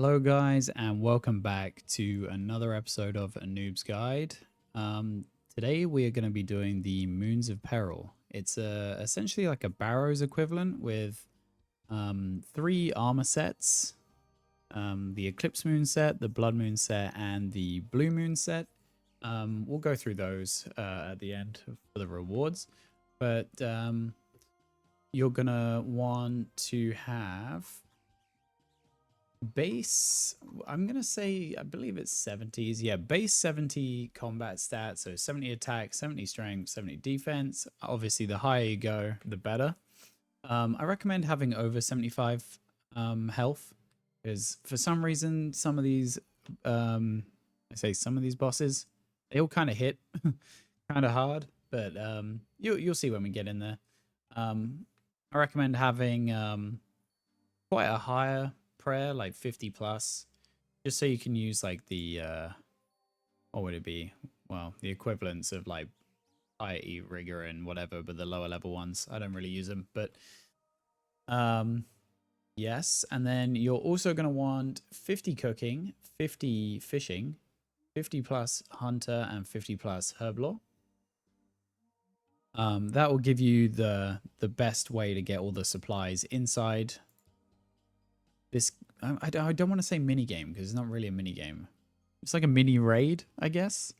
Hello guys and welcome back to another episode of a Noob's Guide. Today we are going to be doing the Moons of Peril. It's essentially like a Barrows equivalent with three armor sets. The Eclipse Moon set, the Blood Moon set, and the Blue Moon set. We'll go through those at the end for the rewards. But you're going to want to have base, I'm gonna say, I believe it's 70s. Yeah, base 70 combat stats, so 70 attack, 70 strength, 70 defense. Obviously the higher you go the better. I recommend having over 75 health, because for some reason some of these some of these bosses, they all kind of hit kind of hard, but you'll see when we get in there. I recommend having quite a higher prayer, like 50 plus, just so you can use like the what would it be, well, the equivalents of like IE rigor and whatever, but the lower level ones I don't really use them. But yes, and then you're also going to want 50 cooking, 50 fishing, 50 plus hunter, and 50 plus herblore. That will give you the best way to get all the supplies inside this. I don't want to say mini game because it's not really a mini game. It's like a mini raid, I guess.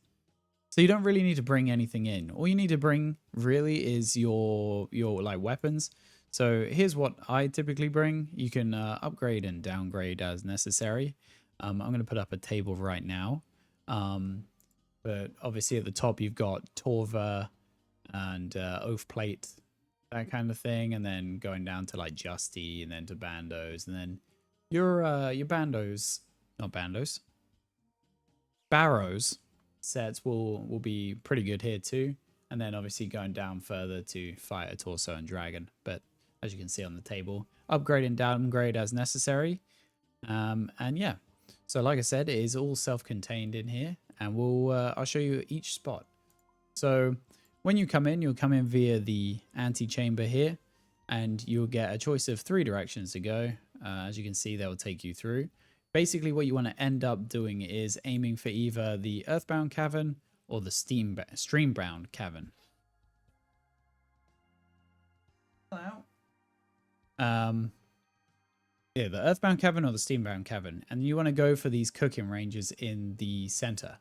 So you don't really need to bring anything in. All you need to bring really is your like weapons. So here's what I typically bring. You can upgrade and downgrade as necessary. I'm going to put up a table right now. But obviously at the top you've got Torva and Oath Plate, that kind of thing, and then going down to like Justy, and then to Bandos, and then your Bandos, not Bandos, Barrows sets will be pretty good here too. And then obviously going down further to Fighter, Torso, and Dragon. But as you can see on the table, upgrade and downgrade as necessary. And yeah, so like I said, it is all self-contained in here, and I'll show you each spot. So when you come in, you'll come in via the antechamber here, and you'll get a choice of 3 directions to go. As you can see, that will take you through. Basically, what you want to end up doing is aiming for either the Earthbound Cavern or the Streambound Cavern. Hello. Yeah, the Earthbound Cavern or the Steambound Cavern, and you want to go for these cooking ranges in the center.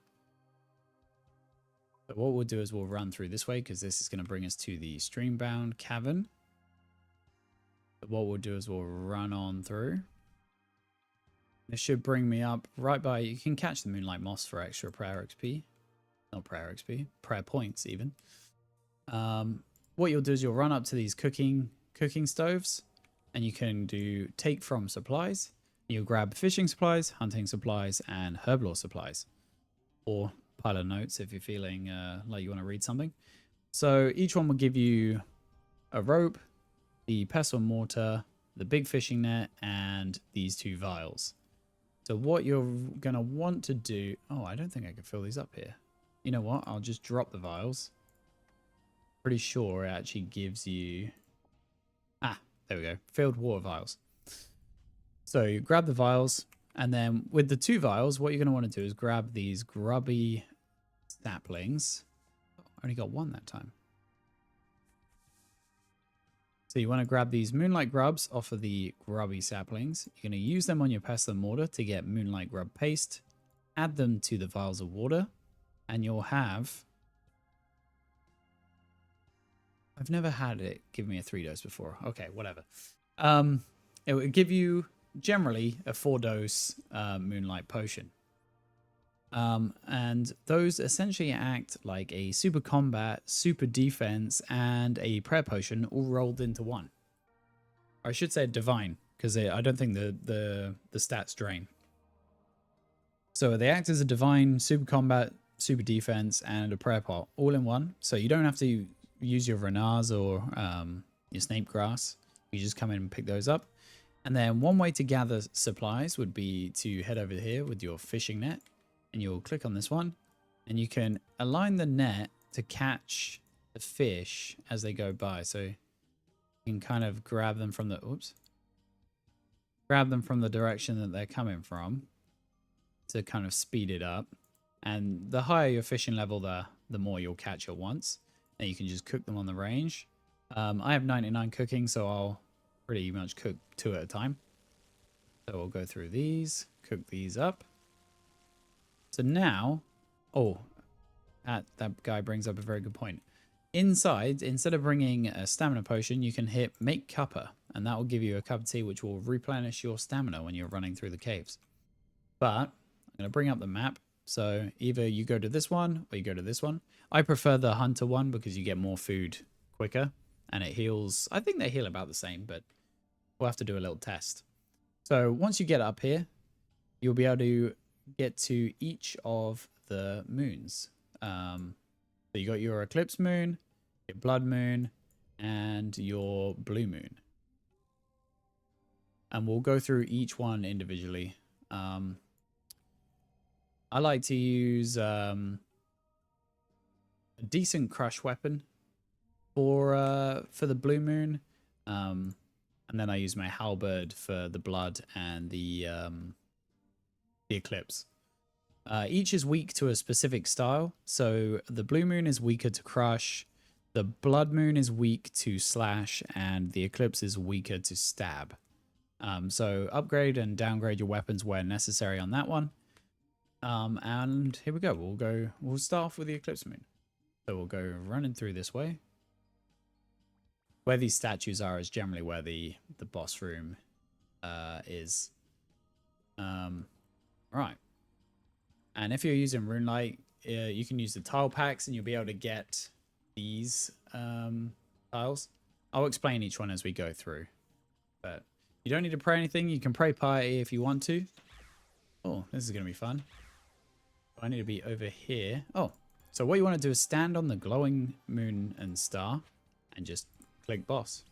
So what we'll do is we'll run through this way because this is going to bring us to the Streambound Cavern. But what we'll do is we'll run on through. This should bring me up right by, you can catch the Moonlight Moss for extra prayer XP. Not prayer XP, prayer points even. What you'll do is you'll run up to these cooking stoves, and you can do take from supplies. You'll grab fishing supplies, hunting supplies, and herblore supplies. Or pile of notes if you're feeling like you want to read something. So each one will give you a rope, the pestle and mortar, the big fishing net, and these 2 vials. So what you're going to want to do... Oh, I don't think I can fill these up here. You know what? I'll just drop the vials. Pretty sure it actually gives you... Ah, there we go. Filled water vials. So you grab the vials, and then with the 2 vials, what you're going to want to do is grab these grubby saplings. Oh, I only got 1 that time. So you want to grab these Moonlight Grubs off of the grubby saplings. You're going to use them on your pestle and mortar to get Moonlight Grub paste. Add them to the vials of water, and you'll have... I've never had it give me a 3-dose before. Okay, whatever. It will give you generally a 4-dose Moonlight Potion. And those essentially act like a super combat, super defense, and a prayer potion all rolled into one. Or I should say divine, because I don't think the stats drain. So they act as a divine, super combat, super defense, and a prayer pot all in one. So you don't have to use your Renars or your Snape Grass. You just come in and pick those up. And then one way to gather supplies would be to head over here with your fishing net. And you'll click on this one, and you can align the net to catch the fish as they go by. So you can kind of grab them from the, oops. grab them from the direction that they're coming from to kind of speed it up. And the higher your fishing level, the more you'll catch at once. And you can just cook them on the range. I have 99 cooking, so I'll pretty much cook 2 at a time. So we'll go through these, cook these up. So now, that guy brings up a very good point. Inside, instead of bringing a stamina potion, you can hit make cuppa, and that will give you a cup of tea, which will replenish your stamina when you're running through the caves. But I'm going to bring up the map. So either you go to this one or you go to this one. I prefer the hunter one because you get more food quicker and it heals. I think they heal about the same, but we'll have to do a little test. So once you get up here, you'll be able to get to each of the moons. So you got your eclipse moon, your blood moon, and your blue moon. And we'll go through each one individually. I like to use a decent crush weapon for the blue moon. And then I use my halberd for the blood and the eclipse. Each is weak to a specific style. So the blue moon is weaker to crush, the blood moon is weak to slash, and the eclipse is weaker to stab. So upgrade and downgrade your weapons where necessary on that one. And here we go. We'll start off with the eclipse moon. So we'll go running through this way. Where these statues are is generally where the boss room is. Right. And if you're using Runelight, you can use the tile packs and you'll be able to get these tiles. I'll explain each one as we go through. But you don't need to pray anything. You can pray piety if you want to. Oh, this is going to be fun. I need to be over here. Oh, so what you want to do is stand on the glowing moon and star and just click boss.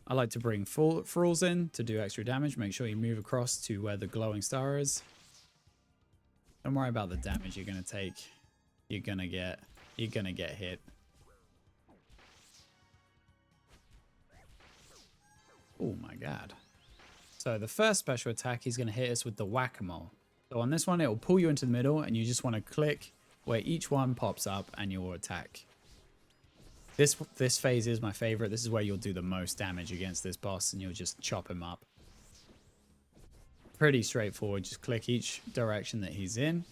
I like to bring fools in to do extra damage. Make sure you move across to where the glowing star is. Don't worry about the damage you're going to take. You're going to get hit. Oh my god. So the first special attack, he's going to hit us with the whack-a-mole. So on this one, it will pull you into the middle and you just want to click where each one pops up and you'll attack. This phase is my favorite. This is where you'll do the most damage against this boss and you'll just chop him up. Pretty straightforward. Just click each direction that he's in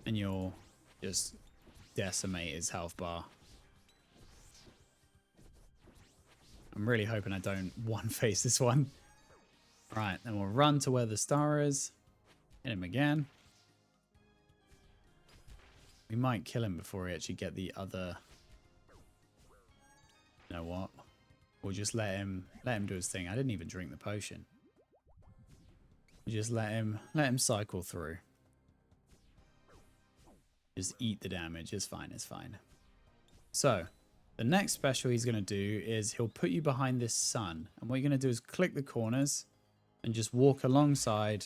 and you'll just decimate his health bar. I'm really hoping I don't one-face this one. Right, then we'll run to where the star is. Hit him again. We might kill him before we actually get the other... You know what? We'll just let him do his thing. I didn't even drink the potion. We just let him cycle through. Just eat the damage. It's fine, it's fine. So, the next special he's going to do is he'll put you behind this sun. And what you're going to do is click the corners and just walk alongside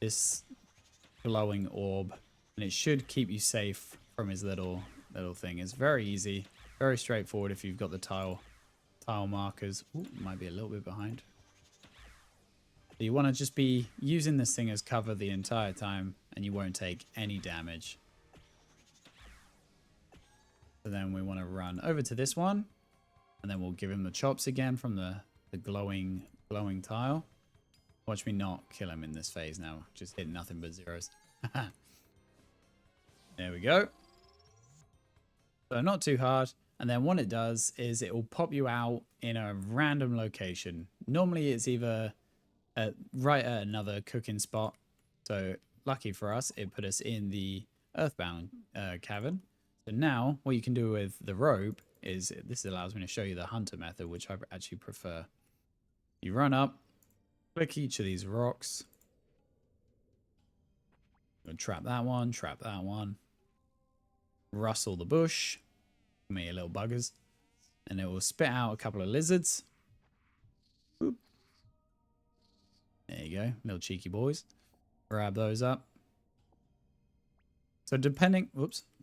this glowing orb. And it should keep you safe from his little thing. It's very easy, very straightforward if you've got the tile markers. Ooh, might be a little bit behind. So you want to just be using this thing as cover the entire time and you won't take any damage. So then we want to run over to this one and then we'll give him the chops again from the glowing tile. Watch me not kill him in this phase now. Just hit nothing but zeros. There we go. So not too hard. And then what it does is it will pop you out in a random location. Normally it's either right at another cooking spot. So lucky for us, it put us in the Earthbound cavern. So now what you can do with the rope is, this allows me to show you the hunter method, which I actually prefer. You run up, click each of these rocks. Trap that one. Rustle the bush. Come here, little buggers. And it will spit out a couple of lizards. Boop. There you go, little cheeky boys. Grab those up. So depending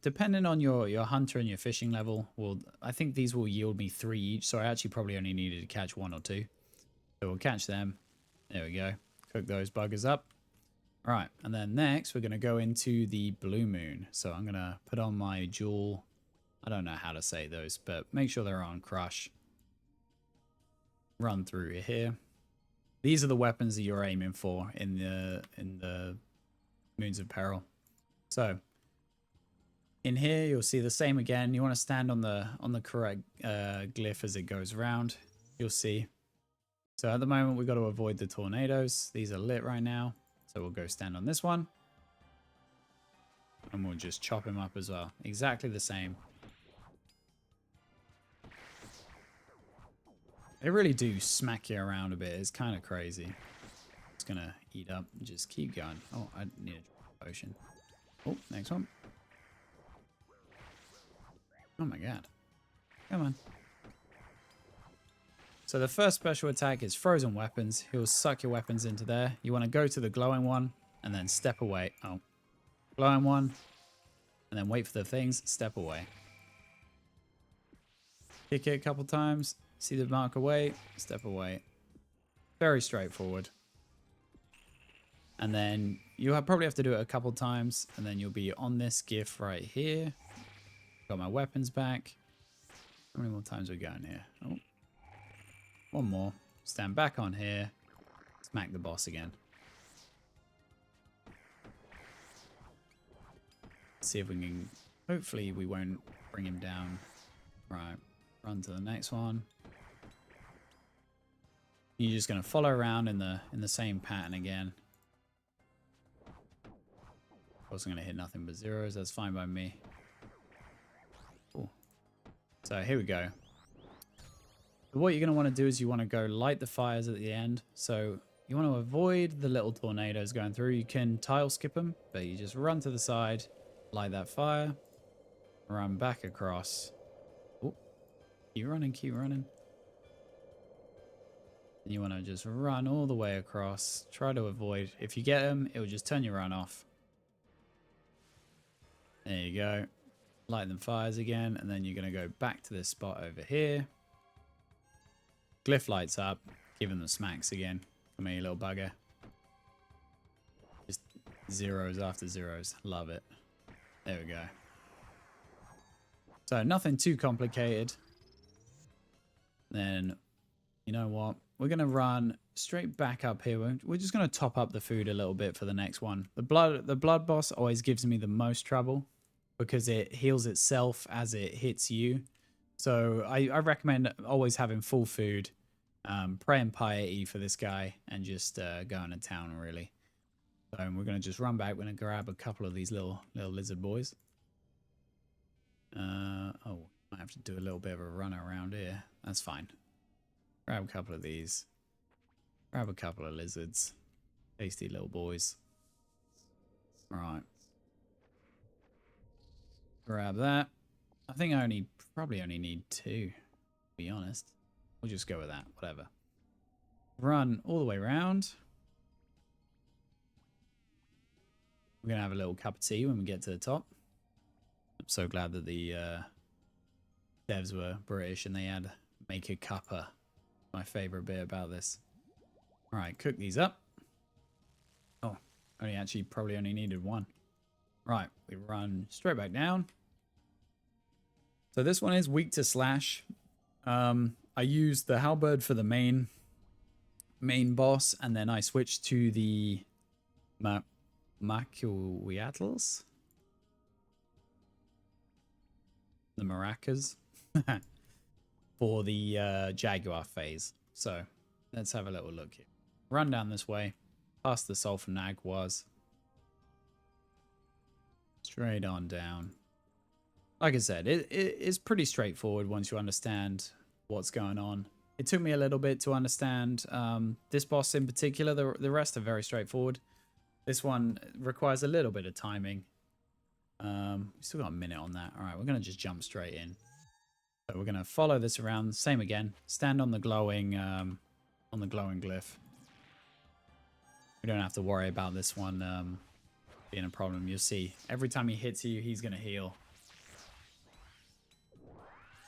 depending on your hunter and your fishing level, I think these will yield me 3 each. So I actually probably only needed to catch 1 or 2. So we'll catch them. There we go. Cook those buggers up. All right, and then next we're going to go into the blue moon. So I'm going to put on my jewel. I don't know how to say those, but make sure they're on crush. Run through here. These are the weapons that you're aiming for in the Moons of Peril. So in here you'll see the same again. You want to stand on the correct glyph as it goes around. You'll see. So at the moment we've got to avoid the tornadoes. These are lit right now. So we'll go stand on this one. And we'll just chop him up as well. Exactly the same. They really do smack you around a bit. It's kind of crazy. It's going to eat up and just keep going. Oh, I need a potion. Oh, next one. Oh my god. Come on. So the first special attack is frozen weapons. He'll suck your weapons into there. You want to go to the glowing one and then step away. Oh. Glowing one. And then wait for the things. Step away. Kick it a couple times. See the mark away. Step away. Very straightforward. And then you'll probably have to do it a couple times. And then you'll be on this GIF right here. Got my weapons back. How many more times are we going here? Oh. One more. Stand back on here. Smack the boss again. See if we can... Hopefully we won't bring him down. Right. Run to the next one. You're just going to follow around in the same pattern again. Of course I'm going to hit nothing but zeros. That's fine by me. Cool. So here we go. What you're going to want to do is you want to go light the fires at the end. So you want to avoid the little tornadoes going through. You can tile skip them, but you just run to the side, light that fire, run back across. Oh, keep running, keep running. And you want to just run all the way across. Try to avoid. If you get them, it will just turn your run off. There you go. Light them fires again, and then you're going to go back to this spot over here. Glyph lights up. Give him the smacks again. Come here, you little bugger. Just zeros after zeros. Love it. There we go. So nothing too complicated. Then, you know what? We're going to run straight back up here. We're just going to top up the food a little bit for the next one. The blood boss always gives me the most trouble because it heals itself as it hits you. So I recommend always having full food, pray and piety for this guy, and just going to town, really. So we're going to just run back. We're going to grab a couple of these little lizard boys. Oh, might have to do a little bit of a run around here. That's fine. Grab a couple of these. Grab a couple of lizards. Tasty little boys. Right. Grab that. I think I probably only need 2, to be honest. We'll just go with that, whatever. Run all the way around. We're going to have a little cup of tea when we get to the top. I'm so glad that the devs were British and they had make a cuppa. My favorite bit about this. All right, cook these up. Oh, probably only needed 1. Right, we run straight back down. So this one is weak to slash. I used the halberd for the main boss, and then I switched to the Macuiatls. The maracas. For the Jaguar phase. So let's have a little look here. Run down this way, past the Sulphur Naguas. Straight on down. Like I said, it's pretty straightforward once you understand what's going on. It took me a little bit to understand this boss in particular. The rest are very straightforward. This one requires a little bit of timing. We still got a minute on that. All right, we're going to just jump straight in. So we're going to follow this around. Same again. Stand on the glowing glyph. We don't have to worry about this one being a problem. You'll see every time he hits you, he's going to heal.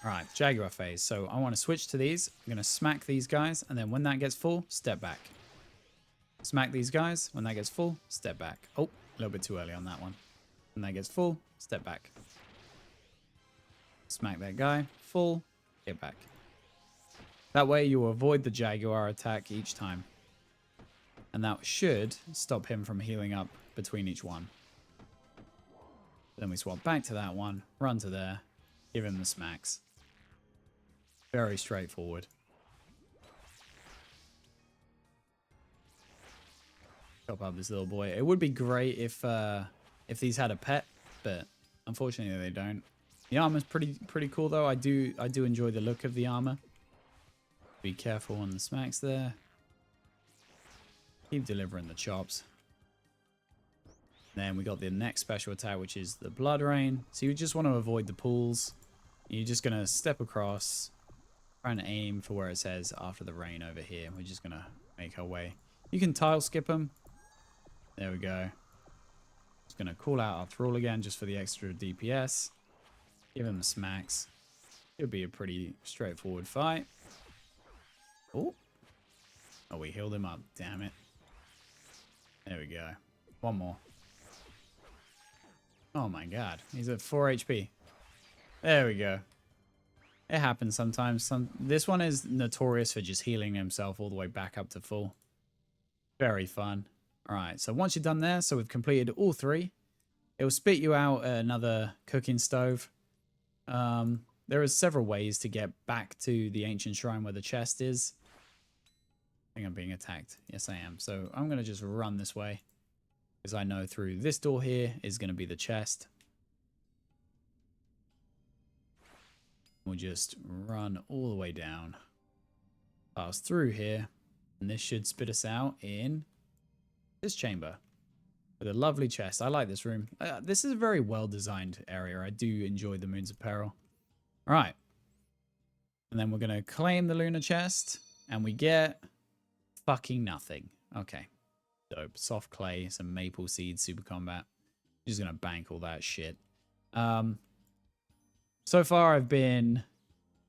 All right, Jaguar phase. So I want to switch to these. I'm going to smack these guys. And then when that gets full, step back. Smack these guys. When that gets full, step back. Oh, a little bit too early on that one. When that gets full, step back. Smack that guy. Full, get back. That way you avoid the Jaguar attack each time. And that should stop him from healing up between each one. Then we swap back to that one, run to there, give him the smacks. Very straightforward. Chop up this little boy. It would be great if these had a pet, but unfortunately they don't. The armor's pretty cool though. I do enjoy the look of the armor. Be careful on the smacks there. Keep delivering the chops. Then we got the next special attack, which is the Blood Rain. So you just want to avoid the pools. You're just going to step across, try and aim for where it says after the rain over here. We're just going to make our way. You can tile skip them. There we go. Just going to call out our Thrall again just for the extra DPS. Give him the smacks. It'll be a pretty straightforward fight. Oh, we healed him up. Damn it. There we go. One more. Oh my god. He's at 4 HP. There we go. It happens sometimes. This one is notorious for just healing himself all the way back up to full. Very fun. Alright, so once you're done there, so we've completed all 3. It will spit you out another cooking stove. There are several ways to get back to the ancient shrine where the chest is. I think I'm being attacked. Yes, I am. So I'm going to just run this way. Because I know through this door here is going to be the chest. We'll just run all the way down. Pass through here. And this should spit us out in this chamber. With a lovely chest. I like this room. This is a very well-designed area. I do enjoy the Moons of Peril. Alright. And then we're going to claim the lunar chest. And we get fucking nothing. Okay. Dope. Soft clay, some maple seeds, super combat. Just gonna bank all that shit. So far I've been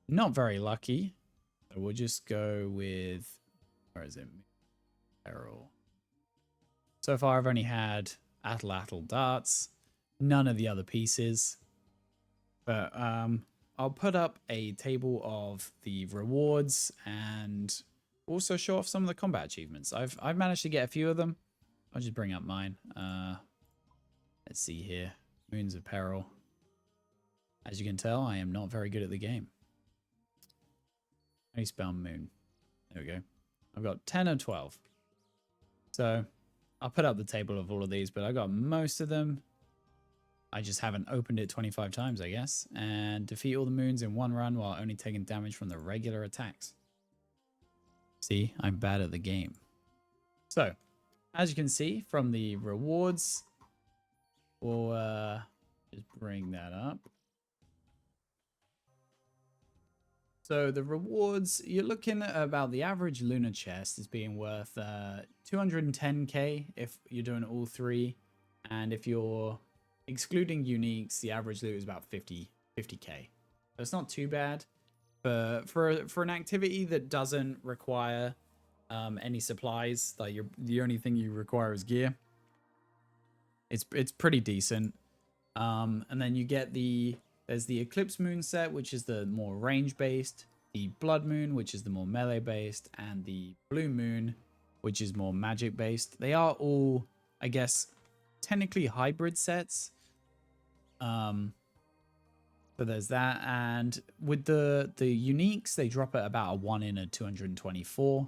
not very lucky. So we'll just go with, where is it? Peril. So far I've only had Atlatl darts, none of the other pieces. But I'll put up a table of the rewards and also show off some of the combat achievements. I've managed to get a few of them. I'll just bring up mine. Let's see here. Moons of Peril. As you can tell, I am not very good at the game. How do you spell moon? There we go. I've got 10 or 12. So I'll put up the table of all of these, but I got most of them. I just haven't opened it 25 times, I guess. And defeat all the moons in one run while only taking damage from the regular attacks. See, I'm bad at the game. So, as you can see from the rewards, we'll just bring that up. So the rewards, you're looking at about the average lunar chest is being worth 210k if you're doing all 3. And if you're excluding uniques, the average loot is about 50k. So it's not too bad. For an activity that doesn't require any supplies, like the only thing you require is gear, it's pretty decent. And then you get there's the Eclipse Moon set, which is the more range based, the Blood Moon, which is the more melee based, and the Blue Moon, which is more magic based. They are all, I guess, technically hybrid sets. So there's that, and with the uniques, they drop at about a 1 in a 224.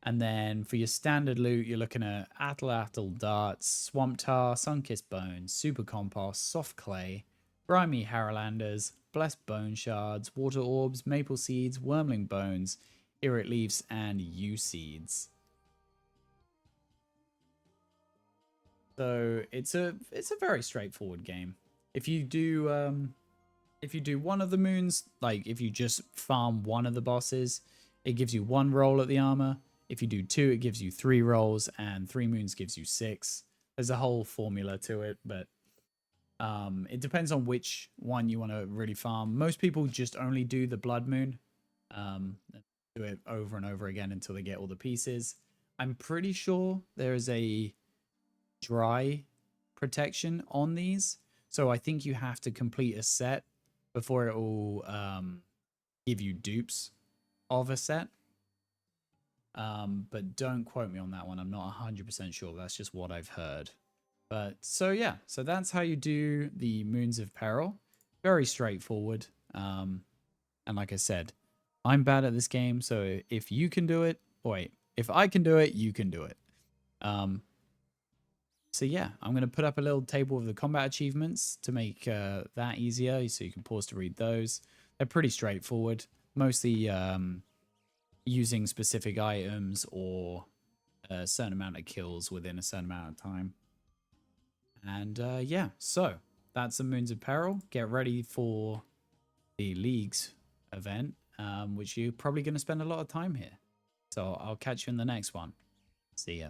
And then for your standard loot, you're looking at Atlatl darts, Swamp Tar, Sunkissed Bones, Super Compost, Soft Clay, Grimy Harrowlanders, Blessed Bone Shards, Water Orbs, Maple Seeds, Wormling Bones, Irrit Leaves, and Yew Seeds. So it's a very straightforward game. If you do one of the moons, like if you just farm one of the bosses, it gives you 1 roll at the armor. If you do 2, it gives you 3 rolls, and 3 moons gives you 6. There's a whole formula to it, but It depends on which one you want to really farm. Most people just only do the blood moon. Do it over and over again until they get all the pieces. I'm pretty sure there is a dry protection on these. So I think you have to complete a set before it will give you dupes of a set. But don't quote me on that one. I'm not 100% sure. That's just what I've heard. But so yeah, so that's how you do the Moons of Peril. Very straightforward. And like I said, I'm bad at this game, so if you can do it, wait, if I can do it, you can do it. So yeah, I'm going to put up a little table of the combat achievements to make that easier, so you can pause to read those. They're pretty straightforward, mostly using specific items or a certain amount of kills within a certain amount of time. And yeah, so that's the Moons of Peril. Get ready for the Leagues event, which you're probably going to spend a lot of time here. So I'll catch you in the next one. See ya.